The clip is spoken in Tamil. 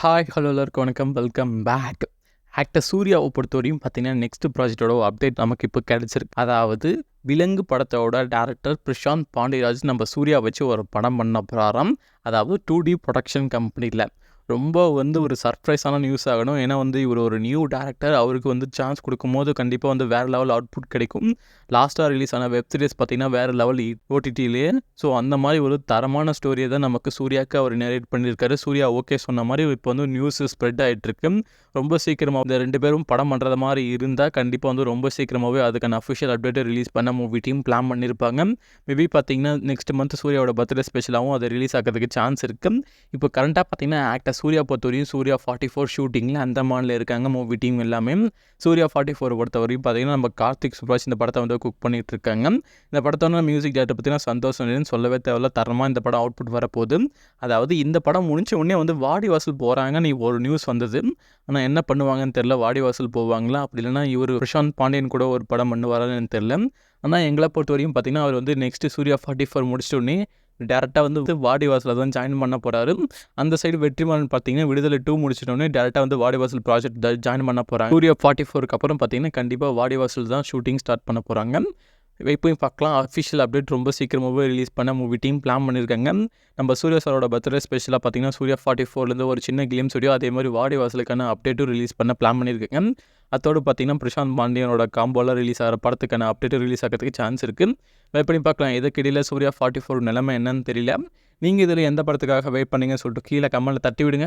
ஹாய் ஹலோ எல்லாருக்கும் வணக்கம், வெல்கம் பேக். ஆக்டர் சூர்யாவை பொறுத்தவரையும் பார்த்தீங்கன்னா நெக்ஸ்ட் ப்ராஜெக்டோட அப்டேட் நமக்கு இப்போ கிடச்சிருக்கு. அதாவது விலங்கு படத்தோட டேரக்டர் பிரசாந்த் பாண்டியராஜ் நம்ம சூர்யா வச்சு ஒரு படம் பண்ண போகிறாராம். அதாவது 2D ப்ரொடக்ஷன் கம்பெனியில் ரொம்ப ஒரு சர்ப்ரைஸான நியூஸ் ஆகணும். ஏன்னா இவர் ஒரு நியூ டேரக்டர், அவருக்கு சான்ஸ் கொடுக்கும்போது கண்டிப்பாக வேறு லெவல் அவுட்புட் கிடைக்கும். லாஸ்ட்டாக ரிலீஸ் ஆன வெப் சீரிஸ் பார்த்திங்கன்னா வேறு லெவல் ஓடிடிலேயே. ஸோ அந்த மாதிரி ஒரு தரமான ஸ்டோரியை தான் நமக்கு சூர்யாவுக்கு அவர் நரேட் பண்ணியிருக்காரு. சூர்யா ஓகே சொன்ன மாதிரி இப்போ நியூஸ் ஸ்ப்ரெட் ஆகிட்டுருக்கு. ரொம்ப சீக்கிரமாக இந்த 2 பேரும் படம் பண்ணுறது மாதிரி இருந்தால் கண்டிப்பாக ரொம்ப சீக்கிரமாகவே அதுக்கான அஃபிஷியல் அப்டேட்டை ரிலீஸ் பண்ண மூவி டீம் பிளான் பண்ணியிருப்பாங்க. மேபி பார்த்திங்கன்னா நெக்ஸ்ட் மந்த் சூர்யாவோட பர்த்டே ஸ்பெஷலாகவும் அதை ரிலீஸ் ஆகிறதுக்கு சான்ஸ் இருக்குது. இப்போ கரண்ட்டாக பார்த்திங்கன்னா ஆக்டர் சூர்யா பொறுத்தவரையும் சூர்யா 44 ஷூட்டிங்கில் அந்த மாநில இருக்காங்க மூவி டீம் எல்லாமே. சூர்யா 44 பொறுத்தவரையும் பார்த்திங்கன்னா நம்ம கார்த்திக் சுப்ராஜ் இந்த படத்தை குக் பண்ணிகிட்டு இருக்காங்க. இந்த படத்தோட மியூசிக் டேரக்டர் பார்த்திங்கன்னா சந்தோஷம் சொல்லவே தேவையில்ல, தரமாக இந்த படம் அவுட்புட் வரப்போகுது. அதாவது இந்த படம் முடிஞ்ச உடனே வாடிவாசல் போகிறாங்க ஒரு நியூஸ் வந்தது. ஆனால் என்ன பண்ணுவாங்கன்னு தெரில, வாடிவாசல் போவாங்களா அப்படி இல்லைனா இவர் பிரசாந்த் பாண்டியன் கூட ஒரு படம் பண்ணுவாரான்னு தெரில. ஆனால் எங்களை பொறுத்தவரையும் பார்த்திங்கன்னா அவர் நெக்ஸ்ட்டு சூர்யா 44 முடிச்சிட்டோடனே டேரெக்டாக வாடிவாசலில் தான் ஜாயின் பண்ண போகிறாரு. அந்த சைடு வெற்றிமாறன் பார்த்தீங்கன்னா விடுதலை 2 முடிச்சிட்டோன்னே டேரெக்டாக வாடிவாசல் ப்ராஜெக்ட் ஜாயின் பண்ண போகிறாங்க. சூர்யா 44க்கு அப்புறம் பார்த்தீங்கன்னா கண்டிப்பாக வாடிவாசல் தான் ஷூட்டிங் ஸ்டார்ட் பண்ண போகிறாங்க. வெயிட் பார்க்கலாம். அஃபிஷியல் அப்டேட் ரொம்ப சீக்கிரமாகவே ரிலீஸ் பண்ண மூவி டீம் பிளான் பண்ணியிருக்காங்க. நம்ம சூர்யா சாரோட பர்த்டே ஸ்பெஷலாக பார்த்தீங்கன்னா சூர்யா 44லேருந்து ஒரு சின்ன கிளிம்ஸ் வீடியோ, அதே மாதிரி வாடிவாசலுக்கான அப்டேட்டும் ரிலீஸ் பண்ண பிளான் பண்ணியிருக்காங்க. அதோடு பார்த்தீங்கன்னா பிரசாந்த் பாண்டியனோட காம்போலாம் ரிலீஸ் ஆகிற படத்துக்கான அப்டேட்டும் ரிலீஸ் ஆகிறதுக்கு சான்ஸ் இருக்குது. வெயிட் பண்ணி பார்க்கலாம். இதுக்கிடையில் சூர்யா 44 நிலைமை என்னன்னு தெரியல. நீங்கள் இதில் எந்த படத்துக்காக வெயிட் பண்ணீங்கன்னு சொல்லிட்டு கீழே கமெண்ட்டில் தட்டி விடுங்க.